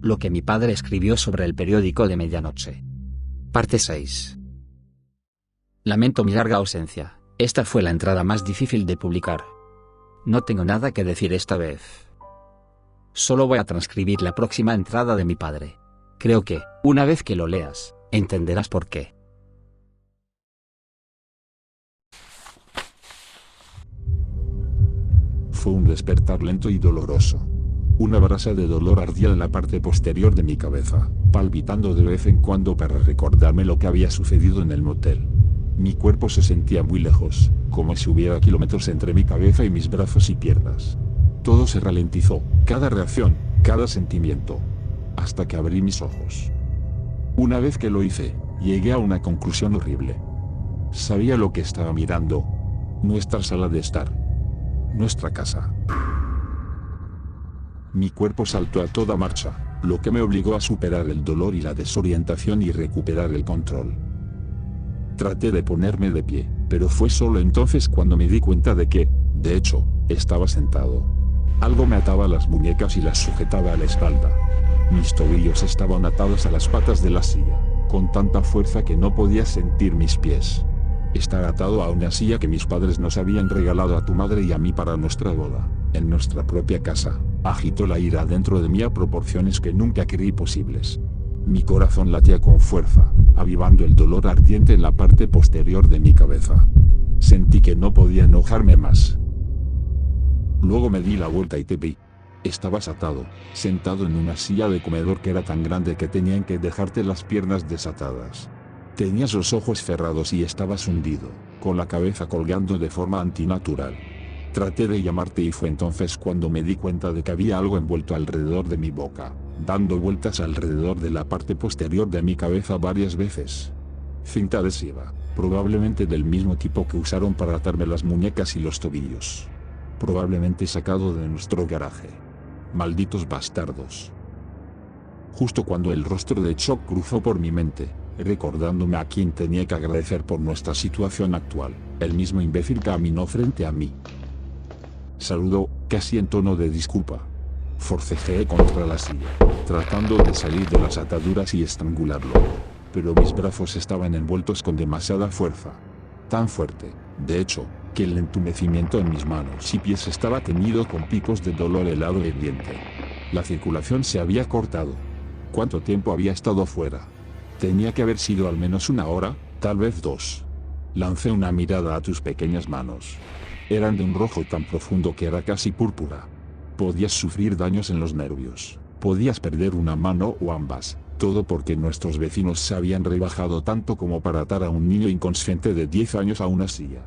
Lo que mi padre escribió sobre el periódico de medianoche. Parte 6. Lamento mi larga ausencia. Esta fue la entrada más difícil de publicar. No tengo nada que decir esta vez. Solo voy a transcribir la próxima entrada de mi padre. Creo que, una vez que lo leas, entenderás por qué. Fue un despertar lento y doloroso. Una brasa de dolor ardía en la parte posterior de mi cabeza, palpitando de vez en cuando para recordarme lo que había sucedido en el motel. Mi cuerpo se sentía muy lejos, como si hubiera kilómetros entre mi cabeza y mis brazos y piernas. Todo se ralentizó, cada reacción, cada sentimiento, hasta que abrí mis ojos. Una vez que lo hice, llegué a una conclusión horrible. Sabía lo que estaba mirando. Nuestra sala de estar. Nuestra casa. Mi cuerpo saltó a toda marcha, lo que me obligó a superar el dolor y la desorientación y recuperar el control. Traté de ponerme de pie, pero fue solo entonces cuando me di cuenta de que, de hecho, estaba sentado. Algo me ataba las muñecas y las sujetaba a la espalda. Mis tobillos estaban atados a las patas de la silla, con tanta fuerza que no podía sentir mis pies. Estar atado a una silla que mis padres nos habían regalado a tu madre y a mí para nuestra boda, en nuestra propia casa, agitó la ira dentro de mí a proporciones que nunca creí posibles. Mi corazón latía con fuerza, avivando el dolor ardiente en la parte posterior de mi cabeza. Sentí que no podía enojarme más. Luego me di la vuelta y te vi. Estabas atado, sentado en una silla de comedor que era tan grande que tenían que dejarte las piernas desatadas. Tenías los ojos cerrados y estabas hundido, con la cabeza colgando de forma antinatural. Traté de llamarte y fue entonces cuando me di cuenta de que había algo envuelto alrededor de mi boca, dando vueltas alrededor de la parte posterior de mi cabeza varias veces. Cinta adhesiva, probablemente del mismo tipo que usaron para atarme las muñecas y los tobillos. Probablemente sacado de nuestro garaje. Malditos bastardos. Justo cuando el rostro de Chuck cruzó por mi mente, recordándome a quien tenía que agradecer por nuestra situación actual, el mismo imbécil caminó frente a mí. Saludó, casi en tono de disculpa. Forcejeé contra la silla, tratando de salir de las ataduras y estrangularlo. Pero mis brazos estaban envueltos con demasiada fuerza. Tan fuerte, de hecho, que el entumecimiento en mis manos y pies estaba teñido con picos de dolor helado y hirviente. La circulación se había cortado. ¿Cuánto tiempo había estado fuera? Tenía que haber sido al menos 1 hora, tal vez 2. Lancé una mirada a tus pequeñas manos. Eran de un rojo tan profundo que era casi púrpura. Podías sufrir daños en los nervios. Podías perder una mano o ambas. Todo porque nuestros vecinos se habían rebajado tanto como para atar a un niño inconsciente de 10 años a una silla.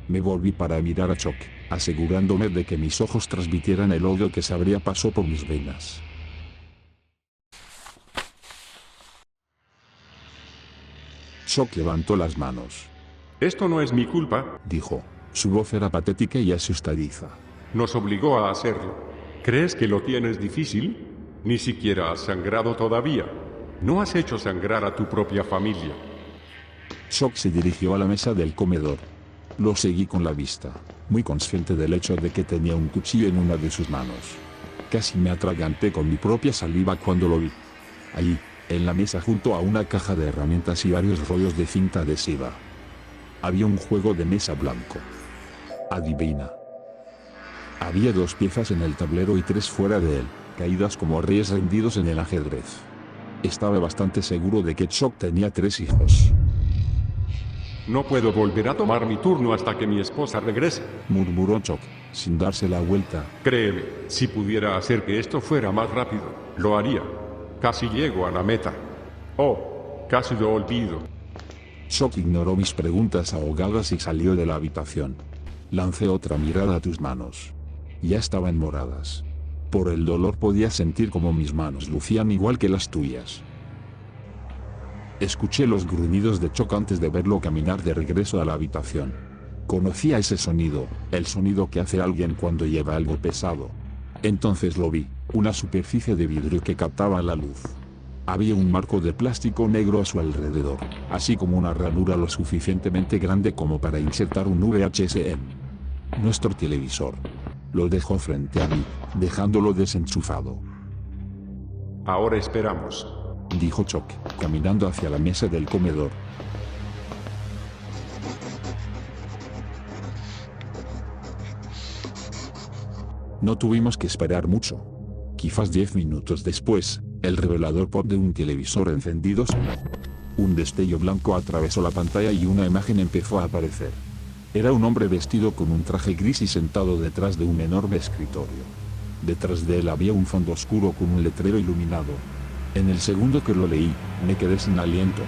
Me volví para mirar a Chuck, asegurándome de que mis ojos transmitieran el odio que se abría paso por mis venas. Chuck levantó las manos. Esto no es mi culpa, Dijo. Su voz era patética y asustadiza. nos obligó a hacerlo. ¿Crees que lo tienes difícil? Ni siquiera has sangrado todavía. No has hecho sangrar a tu propia familia. Chuck se dirigió a la mesa del comedor. Lo seguí con la vista, muy consciente del hecho de que tenía un cuchillo en una de sus manos. Casi me atraganté con mi propia saliva cuando lo vi. Allí, en la mesa junto a una caja de herramientas y varios rollos de cinta adhesiva. Había un juego de mesa blanco. Adivina. Había 2 piezas en el tablero y 3 fuera de él, caídas como reyes rendidos en el ajedrez. Estaba bastante seguro de que Chuck tenía 3 hijos. No puedo volver a tomar mi turno hasta que mi esposa regrese. Murmuró Chuck, sin darse la vuelta. Créeme, si pudiera hacer que esto fuera más rápido, lo haría. Casi llego a la meta. Oh, casi lo olvido. Chuck ignoró mis preguntas ahogadas y salió de la habitación. Lancé otra mirada a tus manos. Ya estaban moradas. Por el dolor podía sentir como mis manos lucían igual que las tuyas. Escuché los gruñidos de Chuck antes de verlo caminar de regreso a la habitación. Conocía ese sonido, el sonido que hace alguien cuando lleva algo pesado. Entonces lo vi, una superficie de vidrio que captaba la luz. Había un marco de plástico negro a su alrededor, así como una ranura lo suficientemente grande como para insertar un VHS en nuestro televisor. Lo dejó frente a mí, dejándolo desenchufado. Ahora esperamos, dijo Chuck, caminando hacia la mesa del comedor. No tuvimos que esperar mucho. Quizás 10 minutos después, el revelador pop de un televisor encendido sonó. Un destello blanco atravesó la pantalla y una imagen empezó a aparecer. Era un hombre vestido con un traje gris y sentado detrás de un enorme escritorio. Detrás de él había un fondo oscuro con un letrero iluminado. En el segundo que lo leí, me quedé sin aliento.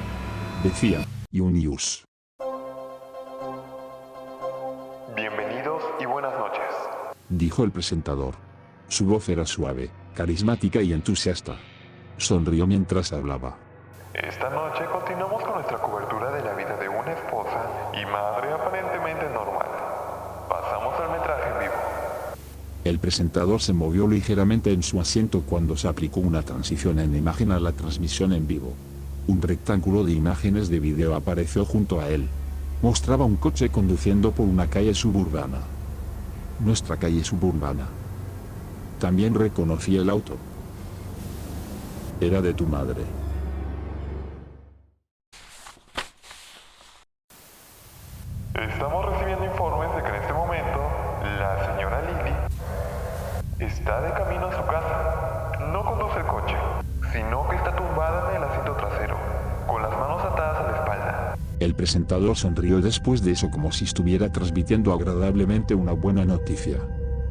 Decía, "Unius". Bienvenidos y buenas noches. Dijo el presentador. Su voz era suave, carismática y entusiasta. Sonrió mientras hablaba. Esta noche continuamos con nuestra cobertura de la vida de una esposa y madre aparentemente normal. Pasamos al metraje en vivo. El presentador se movió ligeramente en su asiento cuando se aplicó una transición en imagen a la transmisión en vivo. Un rectángulo de imágenes de video apareció junto a él. Mostraba un coche conduciendo por una calle suburbana. Nuestra calle suburbana. También reconocí el auto. Era de tu madre. Estamos recibiendo informes de que en este momento la señora Lily está de camino a su casa. No conduce el coche, sino que está tumbada en el asiento trasero, con las manos atadas a la espalda. El presentador sonrió después de eso como si estuviera transmitiendo agradablemente una buena noticia.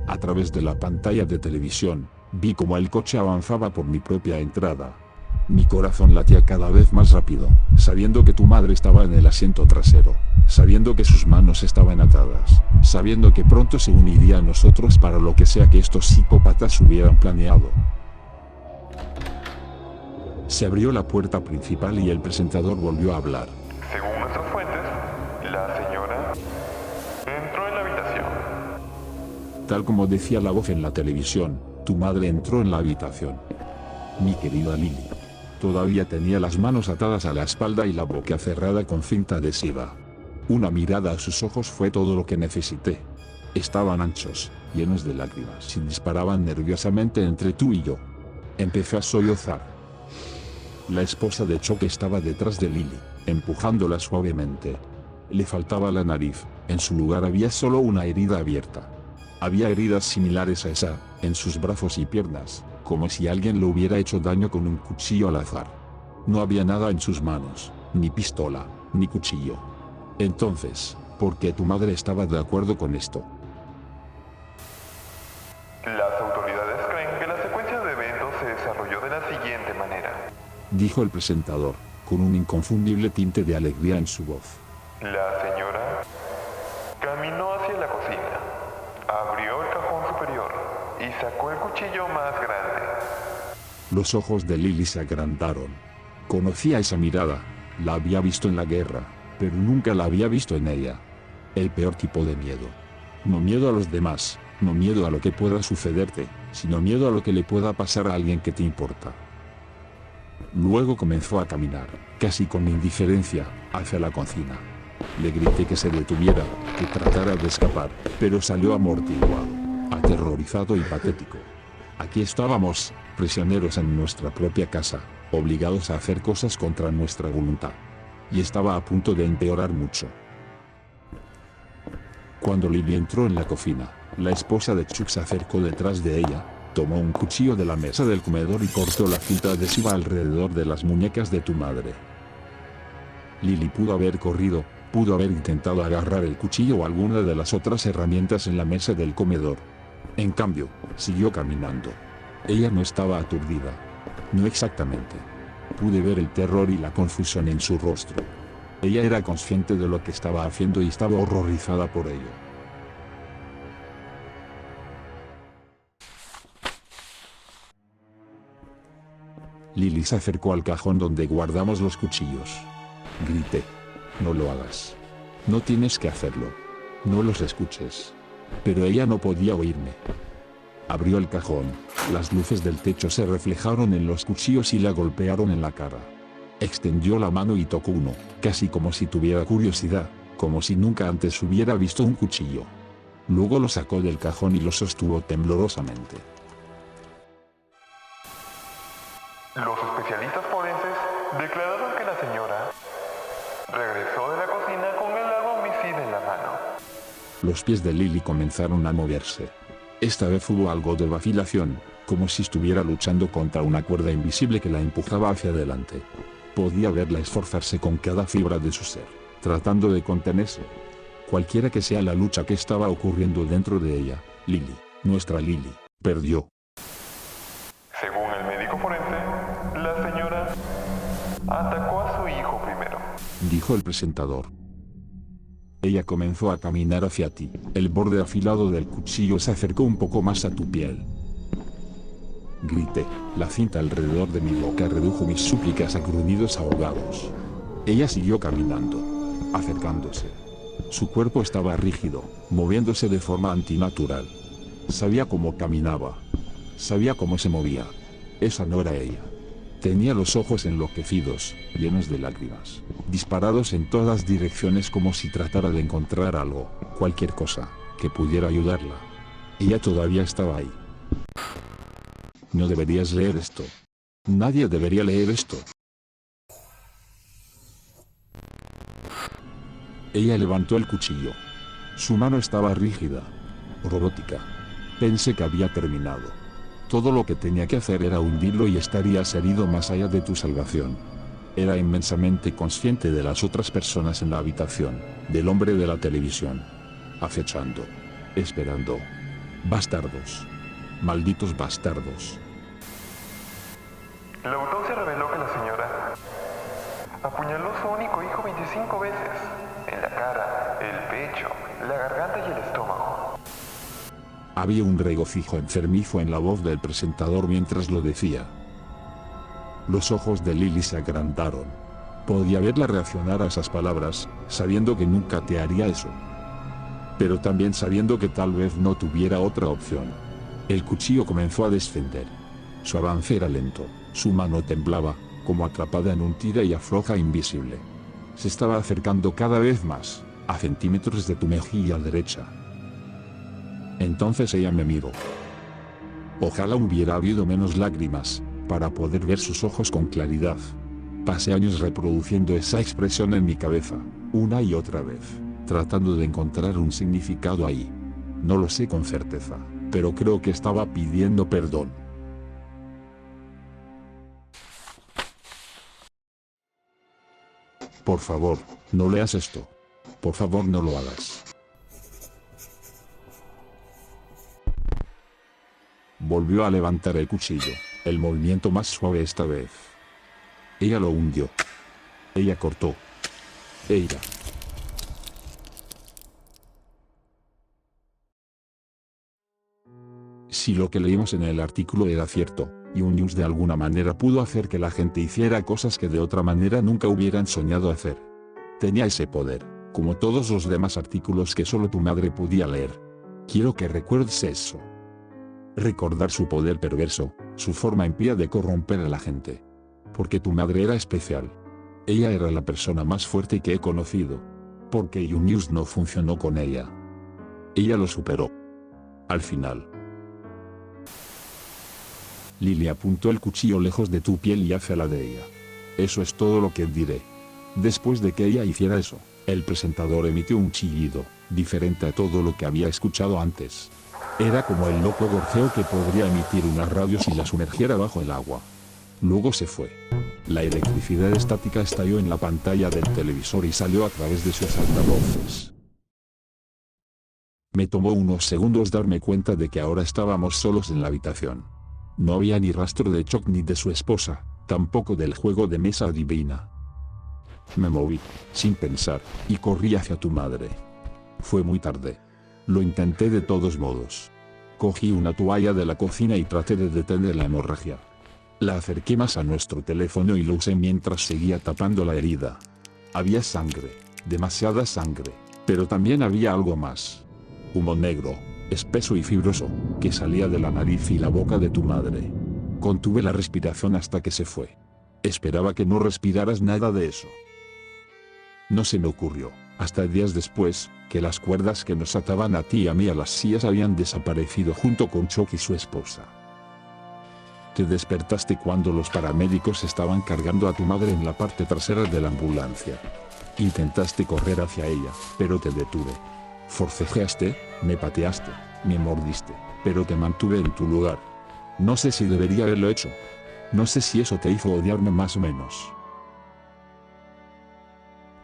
A través de la pantalla de televisión, vi cómo el coche avanzaba por mi propia entrada. Mi corazón latía cada vez más rápido, sabiendo que tu madre estaba en el asiento trasero, sabiendo que sus manos estaban atadas, sabiendo que pronto se uniría a nosotros para lo que sea que estos psicópatas hubieran planeado. Se abrió la puerta principal y el presentador volvió a hablar. Según nuestras fuentes, la señora entró en la habitación. Tal como decía la voz en la televisión, tu madre entró en la habitación. Mi querida Lily. Todavía tenía las manos atadas a la espalda y la boca cerrada con cinta adhesiva. Una mirada a sus ojos fue todo lo que necesité. Estaban anchos, llenos de lágrimas y disparaban nerviosamente entre tú y yo. Empecé a sollozar. La esposa de Chuck estaba detrás de Lily, empujándola suavemente. Le faltaba la nariz, en su lugar había solo una herida abierta. Había heridas similares a esa, en sus brazos y piernas, como si alguien le hubiera hecho daño con un cuchillo al azar. No había nada en sus manos, ni pistola, ni cuchillo. Entonces, ¿por qué tu madre estaba de acuerdo con esto? Las autoridades creen que la secuencia de eventos se desarrolló de la siguiente manera. Dijo el presentador, con un inconfundible tinte de alegría en su voz. La señora caminó hacia la cocina, abrió el cajón superior y sacó el cuchillo más grande. Los ojos de Lily se agrandaron. Conocía esa mirada, la había visto en la guerra, pero nunca la había visto en ella. El peor tipo de miedo. No miedo a los demás, no miedo a lo que pueda sucederte, sino miedo a lo que le pueda pasar a alguien que te importa. Luego comenzó a caminar, casi con indiferencia, hacia la cocina. Le grité que se detuviera, que tratara de escapar, pero salió amortiguado, aterrorizado y patético. Aquí estábamos, prisioneros en nuestra propia casa, obligados a hacer cosas contra nuestra voluntad. Y estaba a punto de empeorar mucho. Cuando Lily entró en la cocina, la esposa de Chuck se acercó detrás de ella, tomó un cuchillo de la mesa del comedor y cortó la cinta adhesiva alrededor de las muñecas de tu madre. Lily pudo haber corrido, pudo haber intentado agarrar el cuchillo o alguna de las otras herramientas en la mesa del comedor. En cambio, siguió caminando. Ella no estaba aturdida. No exactamente. Pude ver el terror y la confusión en su rostro. Ella era consciente de lo que estaba haciendo y estaba horrorizada por ello. Lily se acercó al cajón donde guardamos los cuchillos. Grité. No lo hagas. No tienes que hacerlo. No los escuches. Pero ella no podía oírme. Abrió el cajón, las luces del techo se reflejaron en los cuchillos y la golpearon en la cara. Extendió la mano y tocó uno, casi como si tuviera curiosidad, como si nunca antes hubiera visto un cuchillo. Luego lo sacó del cajón y lo sostuvo temblorosamente. Los especialistas forenses declararon que la señora regresó de la cocina con el agua homicida en la mano. Los pies de Lily comenzaron a moverse. Esta vez hubo algo de vacilación, como si estuviera luchando contra una cuerda invisible que la empujaba hacia adelante. Podía verla esforzarse con cada fibra de su ser, tratando de contenerse. Cualquiera que sea la lucha que estaba ocurriendo dentro de ella, Lily, nuestra Lily, perdió. Según el médico forense, la señora atacó a su hijo primero, dijo el presentador. Ella comenzó a caminar hacia ti. El borde afilado del cuchillo se acercó un poco más a tu piel. Grité. La cinta alrededor de mi boca redujo mis súplicas a gruñidos ahogados. Ella siguió caminando, acercándose. Su cuerpo estaba rígido, moviéndose de forma antinatural. Sabía cómo caminaba. Sabía cómo se movía. Esa no era ella. Tenía los ojos enloquecidos, llenos de lágrimas, disparados en todas direcciones como si tratara de encontrar algo, cualquier cosa, que pudiera ayudarla. Ella todavía estaba ahí. No deberías leer esto. Nadie debería leer esto. Ella levantó el cuchillo. Su mano estaba rígida, robótica. Pensé que había terminado. Todo lo que tenía que hacer era hundirlo y estarías herido más allá de tu salvación. Era inmensamente consciente de las otras personas en la habitación, del hombre de la televisión. Acechando. Esperando. Bastardos. Malditos bastardos. La autopsia reveló que la señora apuñaló a su único hijo 25 veces, en la cara, el pecho, la garganta y el estómago. Había un regocijo enfermizo en la voz del presentador mientras lo decía. Los ojos de Lily se agrandaron. Podía verla reaccionar a esas palabras, sabiendo que nunca te haría eso. Pero también sabiendo que tal vez no tuviera otra opción. El cuchillo comenzó a descender. Su avance era lento, su mano temblaba, como atrapada en un tira y afloja invisible. Se estaba acercando cada vez más, a centímetros de tu mejilla derecha. Entonces ella me miró. Ojalá hubiera habido menos lágrimas, para poder ver sus ojos con claridad. Pasé años reproduciendo esa expresión en mi cabeza, una y otra vez, tratando de encontrar un significado ahí. No lo sé con certeza, pero creo que estaba pidiendo perdón. Por favor, no leas esto. Por favor, no lo hagas. Volvió a levantar el cuchillo, el movimiento más suave esta vez. Ella lo hundió. Ella cortó. Ella. Si lo que leímos en el artículo era cierto, News de alguna manera pudo hacer que la gente hiciera cosas que de otra manera nunca hubieran soñado hacer. Tenía ese poder, como todos los demás artículos que solo tu madre podía leer. Quiero que recuerdes eso. Recordar su poder perverso, su forma impía de corromper a la gente. Porque tu madre era especial. Ella era la persona más fuerte que he conocido. Porque News no funcionó con ella. Ella lo superó. Al final. Lily apuntó el cuchillo lejos de tu piel y hacia la de ella. Eso es todo lo que diré. Después de que ella hiciera eso, el presentador emitió un chillido, diferente a todo lo que había escuchado antes. Era como el loco gorjeo que podría emitir una radio si la sumergiera bajo el agua. Luego se fue. La electricidad estática estalló en la pantalla del televisor y salió a través de sus altavoces. Me tomó unos segundos darme cuenta de que ahora estábamos solos en la habitación. No había ni rastro de Chuck ni de su esposa, tampoco del juego de mesa adivina. Me moví, sin pensar, y corrí hacia tu madre. Fue muy tarde. Lo intenté de todos modos. Cogí una toalla de la cocina y traté de detener la hemorragia. La acerqué más a nuestro teléfono y lo usé mientras seguía tapando la herida. Había sangre, demasiada sangre, pero también había algo más. Humo negro, espeso y fibroso, que salía de la nariz y la boca de tu madre. Contuve la respiración hasta que se fue. Esperaba que no respiraras nada de eso. No se me ocurrió, hasta días después, que las cuerdas que nos ataban a ti y a mí a las sillas habían desaparecido junto con Chuck y su esposa. Te despertaste cuando los paramédicos estaban cargando a tu madre en la parte trasera de la ambulancia. Intentaste correr hacia ella, pero te detuve. Forcejeaste, me pateaste, me mordiste, pero te mantuve en tu lugar. No sé si debería haberlo hecho. No sé si eso te hizo odiarme más o menos.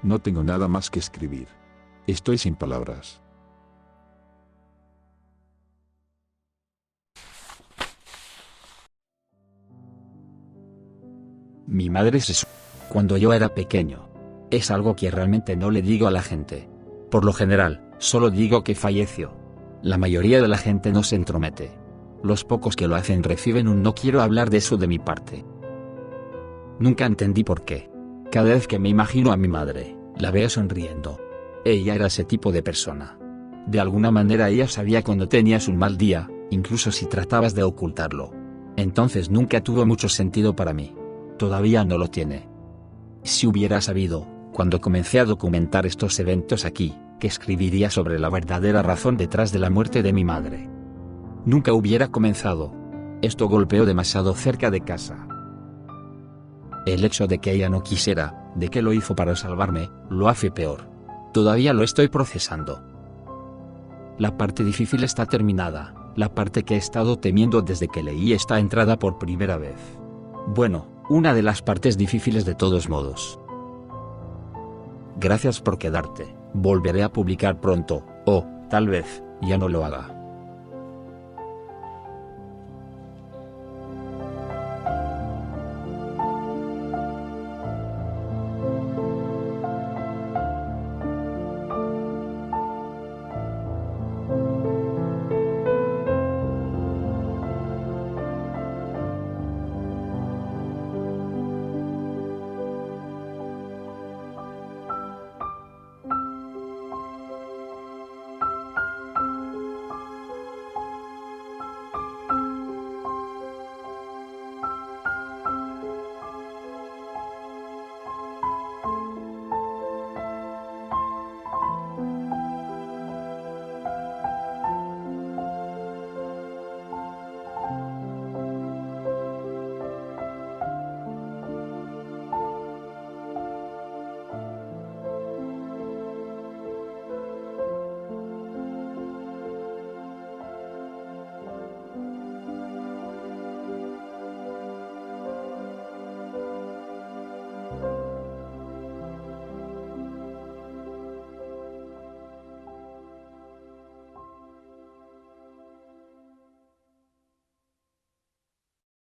No tengo nada más que escribir. Estoy sin palabras. Mi madre cuando yo era pequeño. Es algo que realmente no le digo a la gente. Por lo general, solo digo que falleció. La mayoría de la gente no se entromete. Los pocos que lo hacen reciben un no quiero hablar de eso de mi parte. Nunca entendí por qué. Cada vez que me imagino a mi madre, la veo sonriendo. Ella era ese tipo de persona. De alguna manera ella sabía cuando tenías un mal día, incluso si tratabas de ocultarlo. Entonces nunca tuvo mucho sentido para mí. Todavía no lo tiene. Si hubiera sabido, cuando comencé a documentar estos eventos aquí, que escribiría sobre la verdadera razón detrás de la muerte de mi madre. Nunca hubiera comenzado. Esto golpeó demasiado cerca de casa. El hecho de que ella no quisiera, de que lo hizo para salvarme, lo hace peor. Todavía lo estoy procesando. La parte difícil está terminada, la parte que he estado temiendo desde que leí esta entrada por primera vez. Bueno, una de las partes difíciles de todos modos. Gracias por quedarte, volveré a publicar pronto, o, tal vez, ya no lo haga.